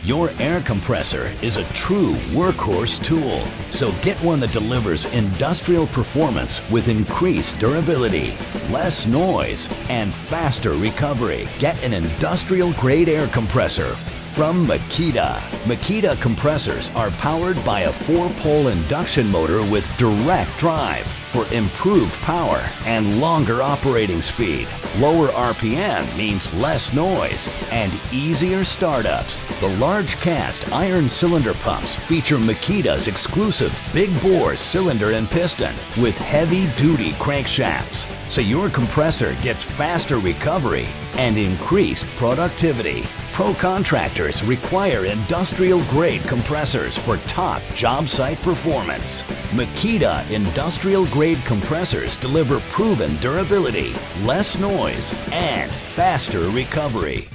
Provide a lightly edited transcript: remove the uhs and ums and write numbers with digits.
Your air compressor is a true workhorse tool, so get one that delivers industrial performance with increased durability, less noise, and faster recovery. Get an industrial-grade air compressor from MAKITA. MAKITA compressors are powered by a 4-pole induction motor with direct drive for improved power and longer operating speed. Lower RPM means less noise and easier startups. The large cast iron cylinder pumps feature MAKITA's exclusive big bore cylinder and piston with heavy-duty crankshafts, so your compressor gets faster recovery and increased productivity. Pro contractors require industrial-grade compressors for top job site performance. MAKITA industrial-grade compressors deliver proven durability, less noise, and faster recovery.